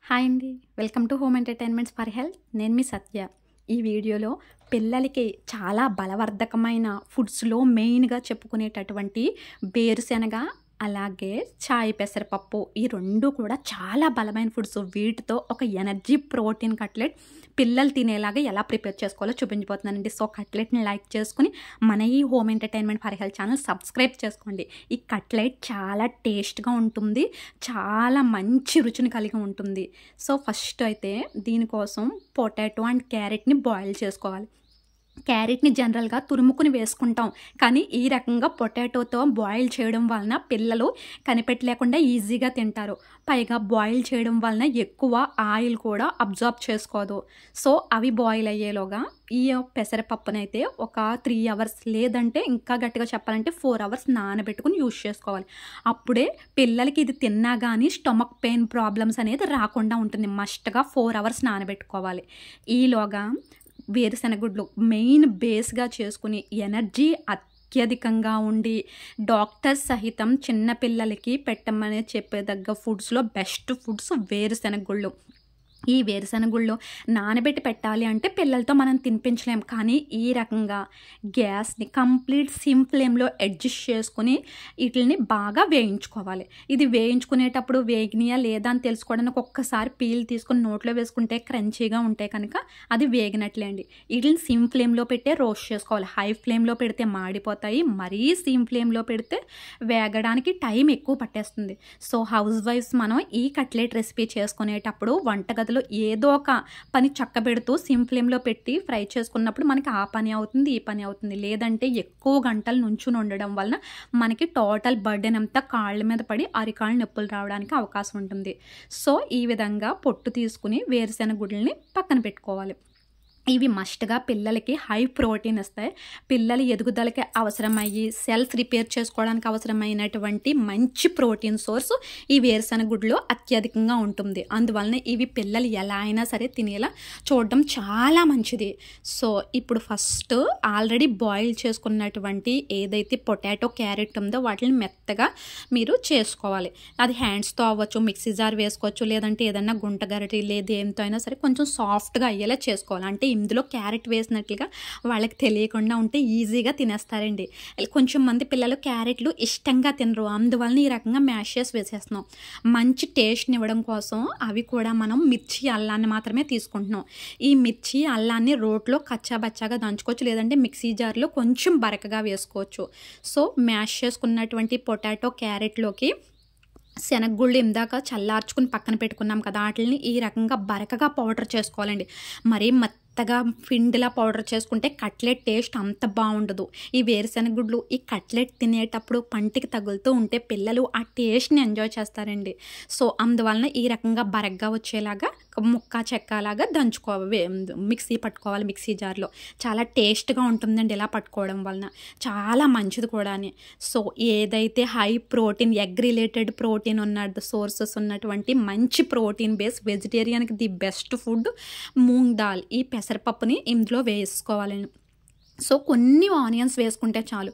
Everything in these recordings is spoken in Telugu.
హాయ్ అండి. Welcome to home entertainments for health. నేను మీ సత్య. ఈ వీడియోలో పిల్లలకి చాలా బలవర్ధకమైన ఫుడ్స్లో మెయిన్గా చెప్పుకునేటటువంటి వేరుశెనగ అలాగే చాయ్ పెసరపప్పు ఈ రెండు కూడా చాలా బలమైన ఫుడ్స్. వీటితో ఒక ఎనర్జీ ప్రోటీన్ కట్లెట్ పిల్లలు తినేలాగా ఎలా ప్రిపేర్ చేసుకోవాలో చూపించబోతున్నానండి. సో కట్లెట్ని లైక్ చేసుకుని మన ఈ home entertainment for health channel subscribe చేసుకోండి. ఈ కట్లెట్ చాలా టేస్ట్గా ఉంటుంది, చాలా మంచి రుచిని కలిగి ఉంటుంది. సో ఫస్ట్ అయితే దీనికోసం పొటాటో అండ్ క్యారెట్ని బాయిల్ చేసుకోవాలి. క్యారెట్ని జనరల్గా తురుముకుని వేసుకుంటాం, కానీ ఈ రకంగా పొటాటోతో బాయిల్ చేయడం వలన పిల్లలు కనిపెట్టలేకుండా ఈజీగా తింటారు. పైగా బాయిల్ చేయడం వలన ఎక్కువ ఆయిల్ కూడా అబ్జార్బ్ చేసుకోదు. సో అవి బాయిల్ అయ్యేలోగా ఈ పెసరపప్పునైతే ఒక 3 అవర్స్ లేదంటే ఇంకా గట్టిగా చెప్పాలంటే 4 అవర్స్ నానబెట్టుకుని యూజ్ చేసుకోవాలి. అప్పుడే పిల్లలకి ఇది తిన్నా కానీ స్టమక్ పెయిన్ ప్రాబ్లమ్స్ అనేది రాకుండా ఉంటుంది. మస్ట్గా 4 అవర్స్ నానబెట్టుకోవాలి. ఈలోగా వేరుశెనగుడ్లు మెయిన్ బేస్గా చేసుకుని ఎనర్జీ అత్యధికంగా ఉండి డాక్టర్స్ సహితం చిన్నపిల్లలకి పెట్టమని చెప్పేదగ్గ ఫుడ్స్లో బెస్ట్ ఫుడ్స్ వేరుశెనగుళ్ళు. ఈ వేరుశెనగుళ్ళు నానబెట్టి పెట్టాలి అంటే పిల్లలతో మనం తినిపించలేం, కానీ ఈ రకంగా గ్యాస్ని కంప్లీట్ సిమ్ ఫ్లేమ్లో అడ్జస్ట్ చేసుకుని వీటిని బాగా వేయించుకోవాలి. ఇది వేయించుకునేటప్పుడు వేగినాయా లేదా అని తెలుసుకోవడానికి ఒక్కసారి పీల్ తీసుకుని నోట్లో వేసుకుంటే క్రంచీగా ఉంటే కనుక అది వేగినట్లే అండి. వీటిని సిమ్ ఫ్లేమ్లో పెట్టే రోస్ట్ చేసుకోవాలి. హై ఫ్లేమ్లో పెడితే మాడిపోతాయి, మరీ సిమ్ ఫ్లేమ్లో పెడితే వేగడానికి టైం ఎక్కువ పట్టేస్తుంది. సో హౌస్ వైఫ్స్ మనం ఈ కట్లెట్ రెసిపీ చేసుకునేటప్పుడు వంటగదిలో ఏదో ఒక పని చక్కబెడుతూ సిమ్ ఫ్లేమ్లో పెట్టి ఫ్రై చేసుకున్నప్పుడు మనకి ఆ పని అవుతుంది, ఈ పని అవుతుంది. లేదంటే ఎక్కువ గంటలు నుంచుని ఉండడం వలన మనకి టోటల్ బర్డెన్ అంతా కాళ్ళ మీద పడి అరికాళ్ళు నొప్పులు రావడానికి అవకాశం ఉంటుంది. సో ఈ విధంగా పొట్టు తీసుకుని వేరుశెనగ గుడ్లని పక్కన పెట్టుకోవాలి. ఇవి మస్ట్గా పిల్లలకి హై ప్రోటీన్ ఇస్తాయి. పిల్లల ఎదుగుదలకి అవసరమయ్యి సెల్స్ రిపేర్ చేసుకోవడానికి అవసరమైనటువంటి మంచి ప్రోటీన్ సోర్స్ ఈ వేరుశెనగ గుడ్లో అత్యధికంగా ఉంటుంది. అందువలన ఇవి పిల్లలు ఎలా అయినా సరే తినేలా చూడడం చాలా మంచిది. సో ఇప్పుడు ఫస్ట్ ఆల్రెడీ బాయిల్ చేసుకున్నటువంటి ఏదైతే పొటాటో క్యారెట్ ఉందో వాటిని మెత్తగా మీరు చేసుకోవాలి. అది హ్యాండ్స్తో అవ్వచ్చు, మిక్సీ జార్ వేసుకోవచ్చు, లేదంటే ఏదన్నా గుంట గరిటె లేదు ఏంతో అయినా సరే కొంచెం సాఫ్ట్గా అయ్యేలా చేసుకోవాలి. అంటే ఇందులో క్యారెట్ వేసినట్లుగా వాళ్ళకి తెలియకుండా ఉంటే ఈజీగా తినేస్తారండి. కొంచెం మంది పిల్లలు క్యారెట్లు ఇష్టంగా తినరు, అందువలన ఈ రకంగా మ్యాష్ చేసి వేసేస్తున్నాం. మంచి టేస్ట్ని ఇవ్వడం కోసం అవి కూడా మనం మిర్చి అల్లాన్ని మాత్రమే తీసుకుంటున్నాం. ఈ మిర్చి అల్లాన్ని రోట్లో కచ్చాబచ్చాగా దంచుకోవచ్చు, లేదంటే మిక్సీ జార్లో కొంచెం బరకగా వేసుకోవచ్చు. సో మ్యాష్ చేసుకున్నటువంటి పొటాటో క్యారెట్లోకి శనగగుళ్ళు ఇందాక చల్లార్చుకుని పక్కన పెట్టుకున్నాం కదా, వాటిని ఈ రకంగా బరకగా పౌడర్ చేసుకోవాలండి. మరీ మెత్తగా పిండిలా పౌడర్ చేసుకుంటే కట్లెట్ టేస్ట్ అంత బాగుండదు. ఈ వేరుశెనగుడ్లు ఈ కట్లెట్ తినేటప్పుడు పంటికి తగులుతూ ఉంటే పిల్లలు ఆ టేస్ట్ని ఎంజాయ్ చేస్తారండి. సో అందువలన ఈ రకంగా బరగ్గా వచ్చేలాగా ముక్క చెక్కలాగా దంచుకోవాలి, మిక్సీ పట్టుకోవాలి. మిక్సీ జార్లో చాలా టేస్ట్గా ఉంటుందండి ఇలా పట్టుకోవడం వలన, చాలా మంచిది కూడా. సో ఏదైతే high protein egg related protein ఉన్న సోర్సెస్ ఉన్నటువంటి మంచి ప్రోటీన్ బేస్ వెజిటేరియన్కి the best food moong dal, ఈ పెసరపప్పుని ఇందులో వేసుకోవాలండి. సో కొన్ని ఆనియన్స్ వేసుకుంటే చాలు.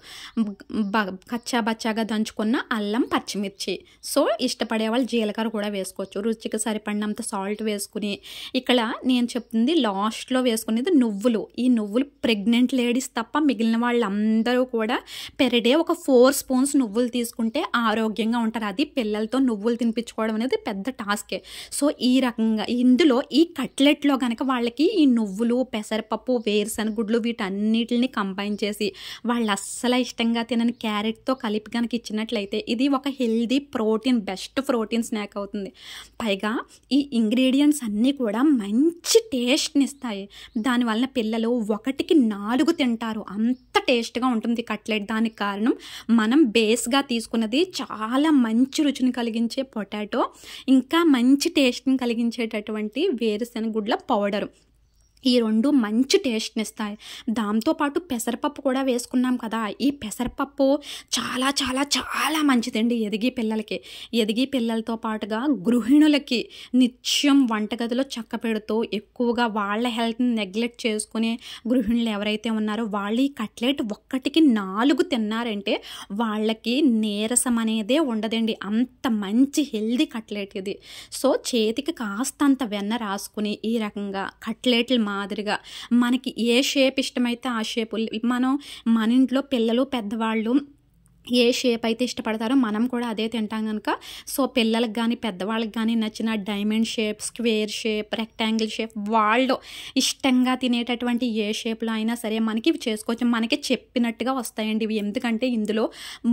కచ్చా బచ్చాగా దంచుకున్న అల్లం, పచ్చిమిర్చి, సో ఇష్టపడే వాళ్ళు జీలకర్ర కూడా వేసుకోవచ్చు. రుచికి సరిపడినంత సాల్ట్ వేసుకుని, ఇక్కడ నేను చెప్తుంది లాస్ట్లో వేసుకునేది నువ్వులు. ఈ నువ్వులు ప్రెగ్నెంట్ లేడీస్ తప్ప మిగిలిన వాళ్ళందరూ కూడా పెర్ డే ఒక 4 స్పూన్స్ నువ్వులు తీసుకుంటే ఆరోగ్యంగా ఉంటారు. అది పిల్లలతో నువ్వులు తినిపించుకోవడం అనేది పెద్ద టాస్కే. సో ఈ రకంగా ఇందులో ఈ కట్లెట్లో కనుక వాళ్ళకి ఈ నువ్వులు, పెసరపప్పు, వేరుశెనగుడ్లు వీటన్నిటిని కంబైన్ చేసి వాళ్ళు అస్సలు ఇష్టంగా తినని క్యారెట్తో కలిపి కనుక ఇచ్చినట్లయితే ఇది ఒక healthy protein best protein snack అవుతుంది. పైగా ఈ ఇంగ్రీడియంట్స్ అన్నీ కూడా మంచి టేస్ట్ని ఇస్తాయి. దానివల్ల పిల్లలు 1కి 4 తింటారు, అంత టేస్ట్గా ఉంటుంది కట్లెట్. దానికి కారణం మనం బేస్గా తీసుకున్నది చాలా మంచి రుచిని కలిగించే పొటాటో, ఇంకా మంచి టేస్ట్ని కలిగించేటటువంటి వేరుశెనగుడ్ల పౌడరు. ఈ 2 మంచి టేస్ట్‌నిస్తాయి. దాంతోపాటు పెసరపప్పు కూడా వేసుకున్నాం కదా! ఈ పెసరపప్పు చాలా చాలా చాలా మంచిదండి ఎదిగే పిల్లలకి. ఎదిగే పిల్లలతో పాటుగా గృహిణులకి నిత్యం వంటగదిలో చక్కపెడుతూ ఎక్కువగా వాళ్ళ హెల్త్‌ని నెగ్లెక్ట్ చేసుకునే గృహిణులు ఎవరైతే ఉన్నారో వాళ్ళు ఈ కట్లెట్ ఒక్కటికి 4 తిన్నారంటే వాళ్ళకి నీరసం అనేదే ఉండదండి. అంత మంచి హెల్తీ కట్లెట్ ఇది. సో, చేతికి కాస్తంత వెన్న రాసుకుని ఈ రకంగా కట్లెట్లు మాదిరిగా మనకి ఏ షేప్ ఇష్టమైతే ఆ షేపు మనం మన ఇంట్లో పిల్లలు పెద్దవాళ్ళు ఏ షేప్ అయితే ఇష్టపడతారో మనం కూడా అదే తింటాం కనుక సో పిల్లలకు కానీ పెద్దవాళ్ళకి కానీ నచ్చిన diamond shape, square shape, rectangle shape వాళ్ళు ఇష్టంగా తినేటటువంటి ఏ షేప్లో అయినా సరే మనకి ఇవి చేసుకోవచ్చు. మనకి చెప్పినట్టుగా వస్తాయండి ఇవి. ఎందుకంటే ఇందులో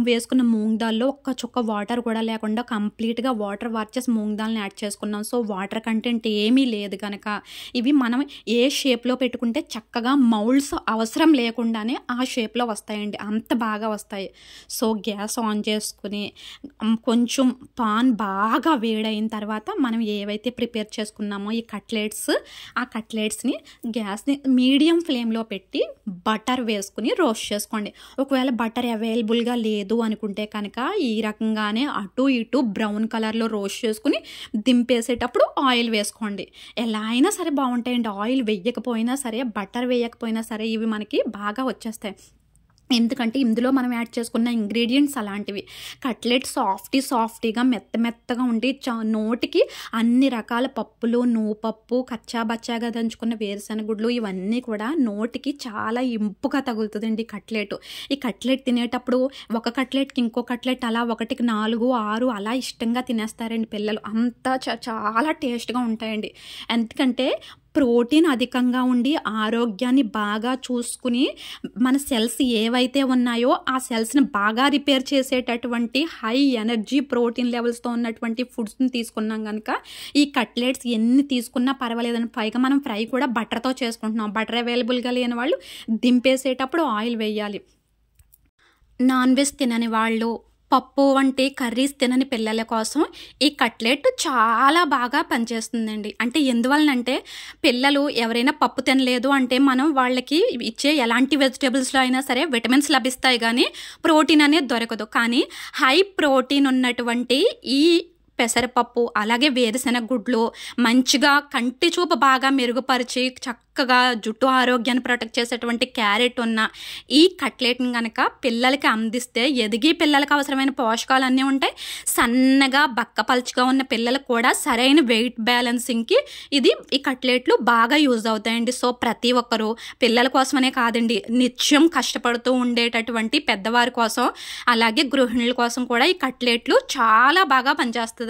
వేసుకున్న మూంగ్ దాల్లో ఒక్క చుక్క వాటర్ కూడా లేకుండా కంప్లీట్గా వాటర్ వార్చెస్ మూంగ్ దాల్ని యాడ్ చేసుకున్నాం. సో వాటర్ కంటెంట్ ఏమీ లేదు కనుక ఇవి మనం ఏ షేప్లో పెట్టుకుంటే చక్కగా మౌల్డ్స్ అవసరం లేకుండానే ఆ షేప్లో వస్తాయండి. అంత బాగా వస్తాయి. సో గ్యాస్ ఆన్ చేసుకుని కొంచెం పాన్ బాగా వేడైన తర్వాత మనం ఏవైతే ప్రిపేర్ చేసుకున్నామో ఈ కట్లెట్స్, ఆ కట్లెట్స్ని గ్యాస్ని మీడియం ఫ్లేమ్లో పెట్టి బటర్ వేసుకుని రోస్ట్ చేసుకోండి. ఒకవేళ బటర్ అవైలబుల్గా లేదు అనుకుంటే కనుక ఈ రకంగానే అటు ఇటు బ్రౌన్ కలర్లో రోస్ట్ చేసుకుని దింపేసేటప్పుడు ఆయిల్ వేసుకోండి. ఎలా అయినా సరే బాగుంటాయండి. ఆయిల్ వేయకపోయినా సరే, బటర్ వేయకపోయినా సరే ఇవి మనకి బాగా వచ్చేస్తాయి. ఎందుకంటే ఇందులో మనం యాడ్ చేసుకున్న ఇంగ్రీడియంట్స్ అలాంటివి. కట్లెట్ సాఫ్టీగా మెత్తగా ఉండి నోటికి అన్ని రకాల పప్పులు, నువ్వుపప్పు, కచ్చాబచ్చాగా దంచుకున్న వేరుశనగుడ్లు ఇవన్నీ కూడా నోటికి చాలా ఇంపుగా తగులుతుందండి కట్లెట్. ఈ కట్లెట్ తినేటప్పుడు ఒక కట్లెట్కి ఇంకో కట్లెట్ అలా 1కి 4, 6 అలా ఇష్టంగా తినేస్తారండి పిల్లలు. అంతా చాలా టేస్ట్గా ఉంటాయండి. ఎందుకంటే ప్రోటీన్ అధికంగా ఉండి ఆరోగ్యాన్ని బాగా చూసుకుని మన సెల్స్ ఏవైతే ఉన్నాయో ఆ సెల్స్ని బాగా రిపేర్ చేసేటటువంటి హై ఎనర్జీ ప్రోటీన్ లెవెల్స్తో ఉన్నటువంటి ఫుడ్స్ని తీసుకున్నాం కనుక ఈ కట్లెట్స్ ఎన్ని తీసుకున్నా పర్వాలేదని. పైగా మనం ఫ్రై కూడా బటర్తో చేసుకుంటున్నాం. బటర్ అవైలబుల్గా లేని వాళ్ళు దింపేసేటప్పుడు ఆయిల్ వేయాలి. నాన్ వెజ్ తినని వాళ్ళు, పప్పు వంటి కర్రీస్ తినని పిల్లల కోసం ఈ కట్లెట్ చాలా బాగా పనిచేస్తుందండి. అంటే ఎందువలనంటే పిల్లలు ఎవరైనా పప్పు తినలేదు అంటే మనం వాళ్ళకి ఇచ్చే ఎలాంటి వెజిటేబుల్స్లో అయినా సరే విటమిన్స్ లభిస్తాయి కానీ ప్రోటీన్ అనేది దొరకదు. కానీ హై ప్రోటీన్ ఉన్నటువంటి ఈ పెసరపప్పు అలాగే వేరుశెనగ గుడ్లు మంచిగా కంటి చూపు బాగా మెరుగుపరిచి చక్కగా జుట్టు ఆరోగ్యాన్ని ప్రొటెక్ట్ చేసేటువంటి క్యారెట్ ఉన్న ఈ కట్లెట్ని కనుక పిల్లలకి అందిస్తే ఎదిగి పిల్లలకు అవసరమైన పోషకాలు అన్నీ ఉంటాయి. సన్నగా బక్కపలుచుగా ఉన్న పిల్లలకు కూడా సరైన వెయిట్ బ్యాలెన్సింగ్కి ఈ కట్లెట్లు బాగా యూజ్ అవుతాయండి. సో ప్రతి ఒక్కరూ పిల్లల కోసమనే కాదండి, నిత్యం కష్టపడుతూ ఉండేటటువంటి పెద్దవారి కోసం అలాగే గృహిణుల కోసం కూడా ఈ కట్లెట్లు చాలా బాగా పనిచేస్తుంది.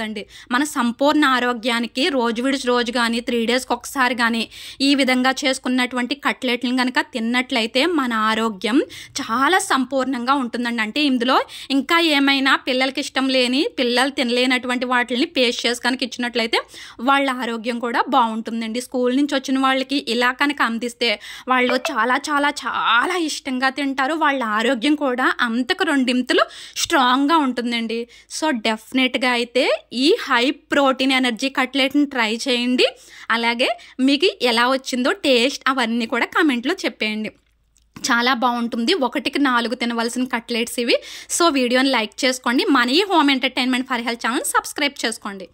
మన సంపూర్ణ ఆరోగ్యానికి రోజు విడిచి రోజు కానీ 3 డేస్కి ఒకసారి కానీ ఈ విధంగా చేసుకున్నటువంటి కట్లెట్లను కనుక తిన్నట్లయితే మన ఆరోగ్యం చాలా సంపూర్ణంగా ఉంటుందండి. అంటే ఇందులో ఇంకా ఏమైనా పిల్లలకి ఇష్టం లేని, పిల్లలు తినలేనటువంటి వాటిని పేస్ట్ చేసి కనుక ఇచ్చినట్లయితే వాళ్ళ ఆరోగ్యం కూడా బాగుంటుందండి. స్కూల్ నుంచి వచ్చిన వాళ్ళకి ఇలా కనుక అందిస్తే వాళ్ళు చాలా చాలా చాలా ఇష్టంగా తింటారు. వాళ్ళ ఆరోగ్యం కూడా అంతకు 2 ఇంతలు స్ట్రాంగ్గా ఉంటుందండి. సో డెఫినెట్గా అయితే ఈ హై ప్రోటీన్ ఎనర్జీ కట్లెట్ని ట్రై చేయండి. అలాగే మీకు ఎలా వచ్చిందో టేస్ట్ అవన్నీ కూడా కామెంట్లో చెప్పేయండి. చాలా బాగుంటుంది. 1కి 4 తినవలసిన కట్లెట్స్ ఇవి. సో వీడియోని లైక్ చేసుకోండి. మన ఈ home entertainment for health channel subscribe చేసుకోండి.